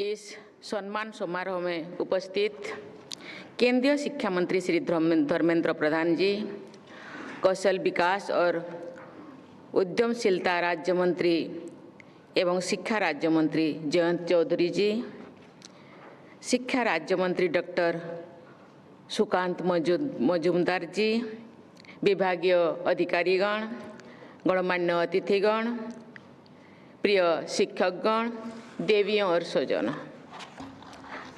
इस सम्मान समारोह में उपस्थित केंद्रीय शिक्षा मंत्री श्री धर्मेंद्र प्रधान जी, कौशल विकास और उद्यमशीलता राज्य मंत्री एवं शिक्षा राज्य मंत्री जयंत चौधरी जी, शिक्षा राज्य मंत्री डॉक्टर सुकांत मजुमदार जी, विभागीय अधिकारीगण, गणमान्य अतिथिगण, प्रिय शिक्षकगण, देवियों और स्वजन,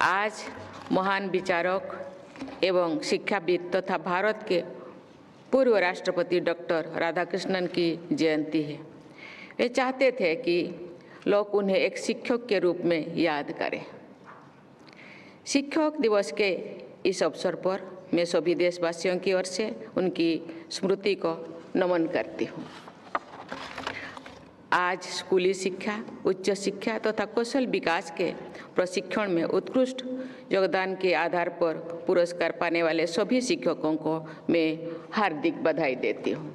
आज महान विचारक एवं शिक्षाविद तथा भारत के पूर्व राष्ट्रपति डॉक्टर राधाकृष्णन की जयंती है। वे चाहते थे कि लोग उन्हें एक शिक्षक के रूप में याद करें। शिक्षक दिवस के इस अवसर पर मैं सभी देशवासियों की ओर से उनकी स्मृति को नमन करती हूँ। आज स्कूली शिक्षा, उच्च शिक्षा तथा कौशल विकास के प्रशिक्षण में उत्कृष्ट योगदान के आधार पर पुरस्कार पाने वाले सभी शिक्षकों को मैं हार्दिक बधाई देती हूँ।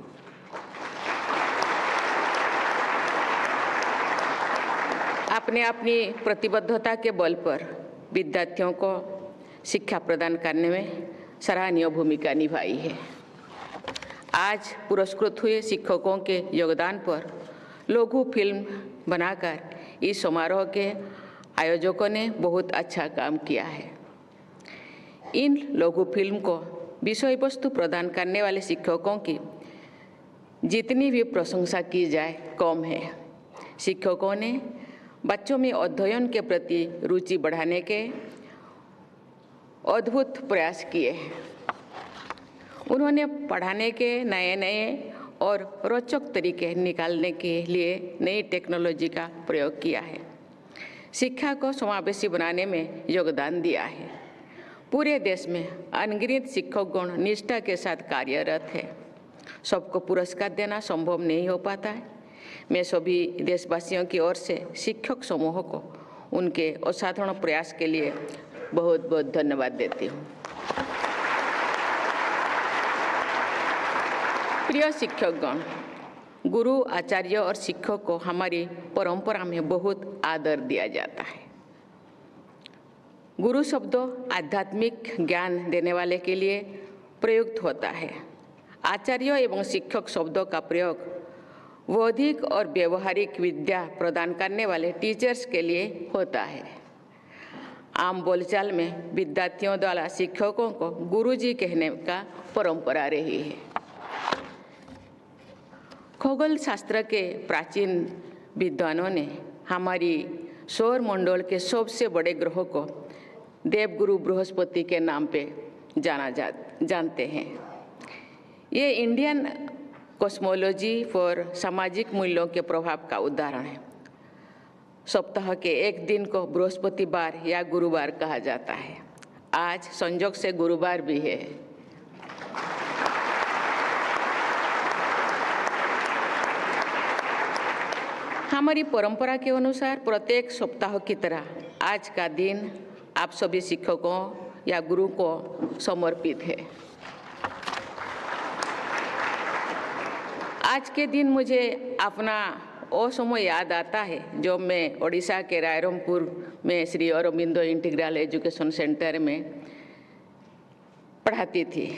आपने अपनी प्रतिबद्धता के बल पर विद्यार्थियों को शिक्षा प्रदान करने में सराहनीय भूमिका निभाई है। आज पुरस्कृत हुए शिक्षकों के योगदान पर लघु फिल्म बनाकर इस समारोह के आयोजकों ने बहुत अच्छा काम किया है। इन लघु फिल्म को विषय वस्तु प्रदान करने वाले शिक्षकों की जितनी भी प्रशंसा की जाए कम है। शिक्षकों ने बच्चों में अध्ययन के प्रति रुचि बढ़ाने के अद्भुत प्रयास किए हैं। उन्होंने पढ़ाने के नए और रोचक तरीके निकालने के लिए नई टेक्नोलॉजी का प्रयोग किया है। शिक्षा को समावेशी बनाने में योगदान दिया है। पूरे देश में अनगिनत शिक्षकगण निष्ठा के साथ कार्यरत है। सबको पुरस्कार देना संभव नहीं हो पाता है। मैं सभी देशवासियों की ओर से शिक्षक समूह को उनके असाधारण प्रयास के लिए बहुत बहुत धन्यवाद देती हूँ। प्रिय शिक्षकगण, गुरु, आचार्य और शिक्षक को हमारी परंपरा में बहुत आदर दिया जाता है। गुरु शब्द आध्यात्मिक ज्ञान देने वाले के लिए प्रयुक्त होता है। आचार्य एवं शिक्षक शब्दों का प्रयोग बौद्धिक और व्यवहारिक विद्या प्रदान करने वाले टीचर्स के लिए होता है। आम बोलचाल में विद्यार्थियों द्वारा शिक्षकों को गुरुजी कहने का परंपरा रही है। खगोल शास्त्र के प्राचीन विद्वानों ने हमारी सौर मंडल के सबसे बड़े ग्रह को देवगुरु बृहस्पति के नाम पे जानते हैं। ये इंडियन कॉस्मोलॉजी पर सामाजिक मूल्यों के प्रभाव का उदाहरण है। सप्ताह के एक दिन को बृहस्पतिवार या गुरुवार कहा जाता है। आज संयोग से गुरुवार भी है। हमारी परंपरा के अनुसार प्रत्येक सप्ताह की तरह आज का दिन आप सभी शिक्षकों या गुरु को समर्पित है। आज के दिन मुझे अपना वो समय याद आता है जब मैं ओडिशा के रायरंगपुर में Shri Aurobindo integral education centre में पढ़ाती थी।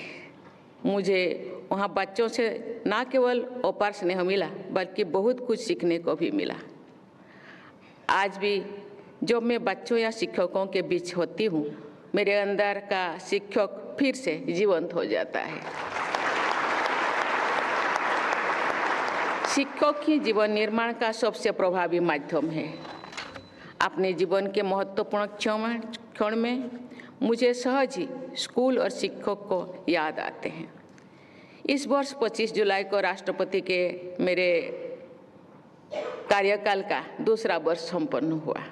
मुझे वहाँ बच्चों से ना केवल अपार स्नेह मिला बल्कि बहुत कुछ सीखने को भी मिला। आज भी जब मैं बच्चों या शिक्षकों के बीच होती हूँ, मेरे अंदर का शिक्षक फिर से जीवंत हो जाता है। शिक्षक ही जीवन निर्माण का सबसे प्रभावी माध्यम है। अपने जीवन के महत्वपूर्ण क्षण में मुझे सहज ही स्कूल और शिक्षक को याद आते हैं। इस वर्ष 25 जुलाई को राष्ट्रपति के मेरे कार्यकाल का दूसरा वर्ष संपन्न हुआ।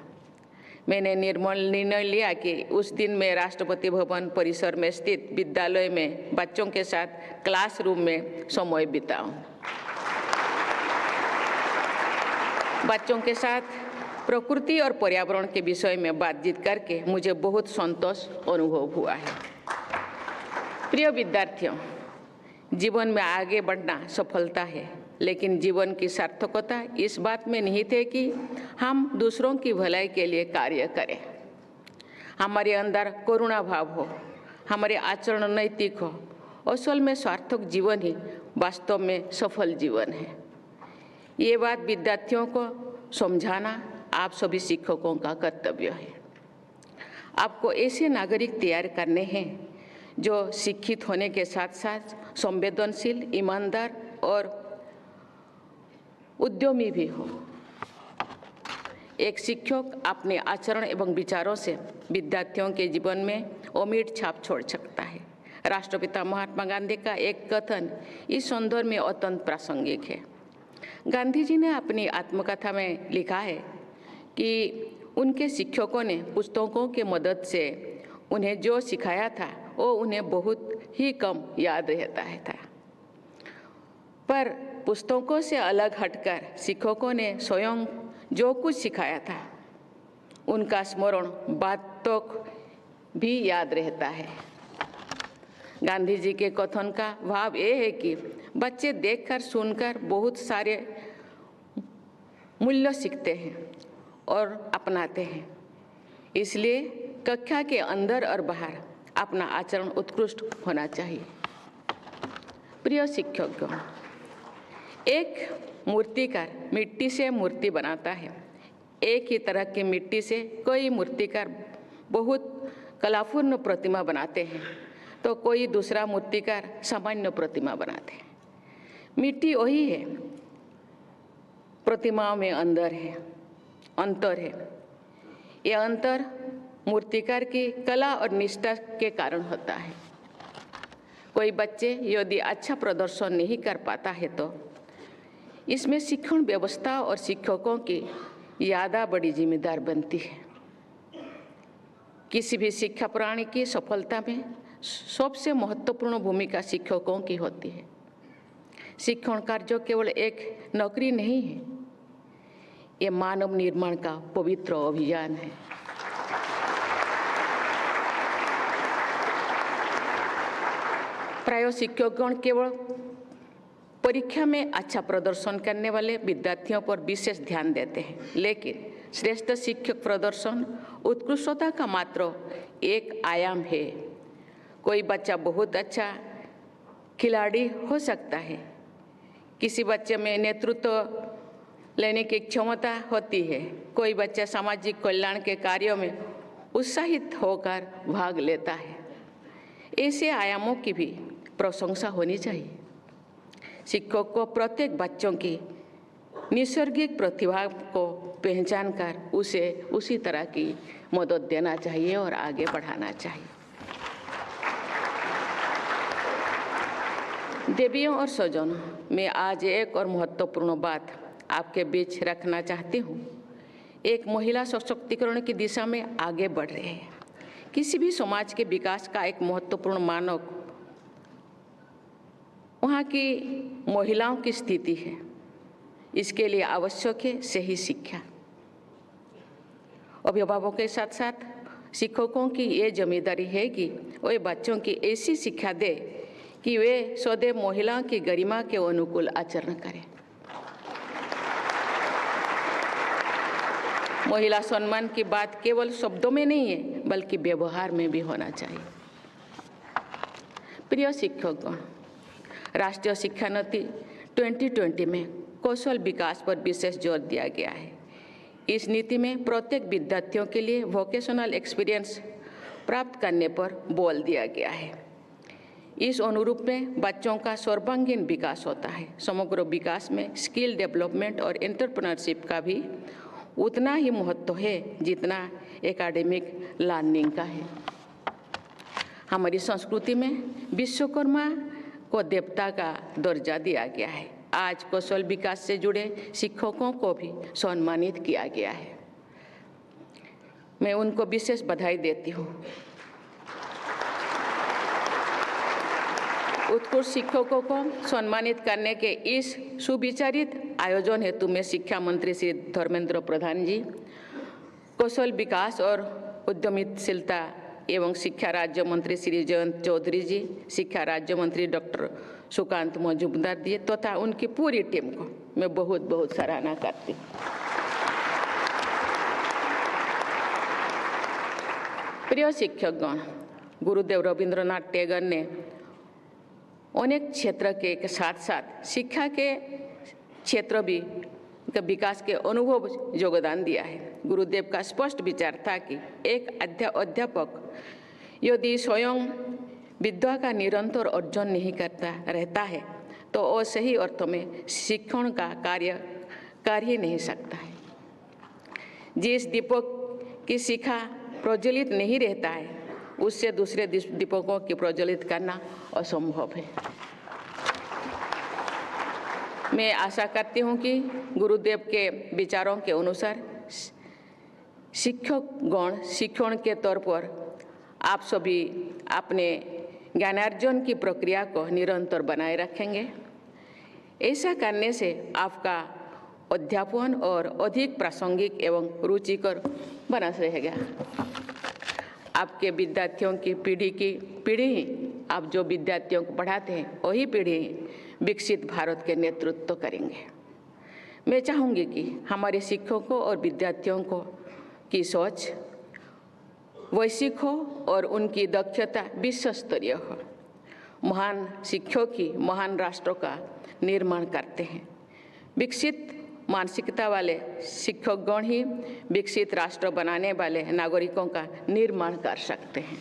मैंने निर्णय लिया कि उस दिन मैं राष्ट्रपति भवन परिसर में स्थित विद्यालय में बच्चों के साथ क्लासरूम में समय बिताऊं। बच्चों के साथ प्रकृति और पर्यावरण के विषय में बातचीत करके मुझे बहुत संतोष अनुभव हुआ है। प्रिय विद्यार्थियों, जीवन में आगे बढ़ना सफलता है। लेकिन जीवन की सार्थकता इस बात में निहित है कि हम दूसरों की भलाई के लिए कार्य करें। हमारे अंदर करुणा भाव हो, हमारे आचरण नैतिक हो। असल में सार्थक जीवन ही वास्तव में सफल जीवन है। ये बात विद्यार्थियों को समझाना आप सभी शिक्षकों का कर्तव्य है। आपको ऐसे नागरिक तैयार करने हैं जो शिक्षित होने के साथ साथ संवेदनशील, ईमानदार और उद्यमी भी हो। एक शिक्षक अपने आचरण एवं विचारों से विद्यार्थियों के जीवन में अमिट छाप छोड़ सकता है। राष्ट्रपिता महात्मा गांधी का एक कथन इस संदर्भ में अत्यंत प्रासंगिक है। गांधी जी ने अपनी आत्मकथा में लिखा है कि उनके शिक्षकों ने पुस्तकों के मदद से उन्हें जो सिखाया था वो उन्हें बहुत ही कम याद रहता था, पर पुस्तकों से अलग हटकर शिक्षकों ने स्वयं जो कुछ सिखाया था उनका स्मरण बातों भी याद रहता है। गांधी जी के कथन का भाव ये है कि बच्चे देखकर सुनकर बहुत सारे मूल्य सीखते हैं और अपनाते हैं। इसलिए कक्षा के अंदर और बाहर अपना आचरण उत्कृष्ट होना चाहिए। प्रिय शिक्षकगण, एक मूर्तिकार मिट्टी से मूर्ति बनाता है। एक ही तरह की मिट्टी से कई मूर्तिकार बहुत कलापूर्ण प्रतिमा बनाते हैं, तो कोई दूसरा मूर्तिकार सामान्य प्रतिमा बनाते हैं। मिट्टी वही है, प्रतिमाओं में अंतर है। यह अंतर मूर्तिकार की कला और निष्ठा के कारण होता है। कोई बच्चे यदि अच्छा प्रदर्शन नहीं कर पाता है तो इसमें शिक्षण व्यवस्था और शिक्षकों की ज़्यादा बड़ी जिम्मेदार बनती है। किसी भी शिक्षा प्रणाली की सफलता में सबसे महत्वपूर्ण भूमिका शिक्षकों की होती है। शिक्षण कार्य केवल एक नौकरी नहीं है, ये मानव निर्माण का पवित्र अभियान है। प्राय शिक्षकगण केवल परीक्षा में अच्छा प्रदर्शन करने वाले विद्यार्थियों पर विशेष ध्यान देते हैं, लेकिन श्रेष्ठ शिक्षक प्रदर्शन उत्कृष्टता का मात्र एक आयाम है। कोई बच्चा बहुत अच्छा खिलाड़ी हो सकता है, किसी बच्चे में नेतृत्व लेने की क्षमता होती है, कोई बच्चा सामाजिक कल्याण के कार्यों में उत्साहित होकर भाग लेता है। ऐसे आयामों की भी प्रशंसा होनी चाहिए। शिक्षक को प्रत्येक बच्चों की नैसर्गिक प्रतिभा को पहचान कर उसे उसी तरह की मदद देना चाहिए और आगे बढ़ाना चाहिए। देवियों और स्वजनों, मैं आज एक और महत्वपूर्ण बात आपके बीच रखना चाहती हूँ। एक महिला सशक्तिकरण की दिशा में आगे बढ़ रहे हैं। किसी भी समाज के विकास का एक महत्वपूर्ण मानक वहाँ की महिलाओं की स्थिति है। इसके लिए आवश्यक है सही शिक्षा। अभिभावकों के साथ साथ शिक्षकों की ये जिम्मेदारी है कि वे बच्चों की ऐसी शिक्षा दे कि वे सदैव महिलाओं की गरिमा के अनुकूल आचरण करें। महिला सम्मान की बात केवल शब्दों में नहीं है, बल्कि व्यवहार में भी होना चाहिए। प्रिय शिक्षकगण, राष्ट्रीय शिक्षा नीति 2020 में कौशल विकास पर विशेष जोर दिया गया है। इस नीति में प्रत्येक विद्यार्थियों के लिए वोकेशनल एक्सपीरियंस प्राप्त करने पर बल दिया गया है। इस अनुरूप में बच्चों का सर्वांगीण विकास होता है। समग्र विकास में स्किल डेवलपमेंट और एंटरप्रेन्योरशिप का भी उतना ही महत्व है जितना एकेडमिक लर्निंग का है। हमारी संस्कृति में विश्वकर्मा को देवता का दर्जा दिया गया है। आज कौशल विकास से जुड़े शिक्षकों को भी सम्मानित किया गया है। मैं उनको विशेष बधाई देती हूँ। उत्कृष्ट शिक्षकों को सम्मानित करने के इस सुविचारित आयोजन हेतु मैं शिक्षा मंत्री श्री धर्मेंद्र प्रधान जी, कौशल विकास और उद्यमशीलता एवं शिक्षा राज्य मंत्री श्री जयंत चौधरी जी, शिक्षा राज्य मंत्री डॉक्टर सुकांत मजुमदार जी तथा उनकी पूरी टीम को मैं बहुत बहुत सराहना करती हूँ। प्रिय शिक्षकगण, गुरुदेव रविंद्रनाथ टैगोर ने अनेक क्षेत्र के साथ साथ शिक्षा के क्षेत्र भी का विकास के अनुभव योगदान दिया है। गुरुदेव का स्पष्ट विचार था कि एक अध्यापक यदि स्वयं विद्या का निरंतर अर्जन नहीं करता रहता है तो वो सही अर्थों में शिक्षण का कार्य कर ही नहीं सकता है। जिस दीपक की शिखा प्रज्वलित नहीं रहता है उससे दूसरे दीपकों की प्रज्वलित करना असंभव है। मैं आशा करती हूँ कि गुरुदेव के विचारों के अनुसार शिक्षकगण शिक्षण के तौर पर आप सभी अपने ज्ञानार्जन की प्रक्रिया को निरंतर बनाए रखेंगे। ऐसा करने से आपका अध्यापन और अधिक प्रासंगिक एवं रुचिकर बना रहेगा। आपके विद्यार्थियों की पीढ़ी ही आप जो विद्यार्थियों को पढ़ाते हैं वही पीढ़ी विकसित भारत के नेतृत्व करेंगे। मैं चाहूँगी कि हमारे शिक्षकों और विद्यार्थियों को की सोच वैश्विक हो और उनकी दक्षता विश्व स्तरीय हो। महान शिक्षक ही महान राष्ट्रों का निर्माण करते हैं। विकसित मानसिकता वाले शिक्षकगण ही विकसित राष्ट्र बनाने वाले नागरिकों का निर्माण कर सकते हैं।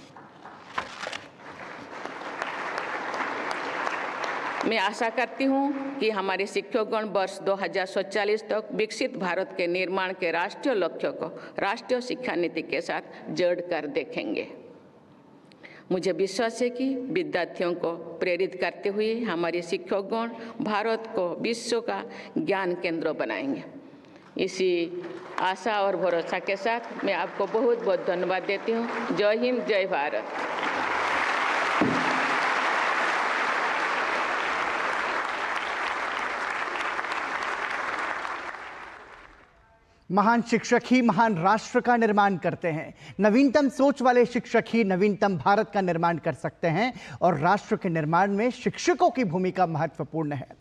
मैं आशा करती हूँ कि हमारे शिक्षकगण वर्ष 2047 तक विकसित भारत के निर्माण के राष्ट्रीय लक्ष्य को राष्ट्रीय शिक्षा नीति के साथ जोड़कर देखेंगे। मुझे विश्वास है कि विद्यार्थियों को प्रेरित करते हुए हमारे शिक्षकगण भारत को विश्व का ज्ञान केंद्र बनाएंगे। इसी आशा और भरोसा के साथ मैं आपको बहुत बहुत धन्यवाद देती हूँ। जय हिंद, जय भारत। महान शिक्षक ही महान राष्ट्र का निर्माण करते हैं। नवीनतम सोच वाले शिक्षक ही नवीनतम भारत का निर्माण कर सकते हैं और राष्ट्र के निर्माण में शिक्षकों की भूमिका महत्वपूर्ण है।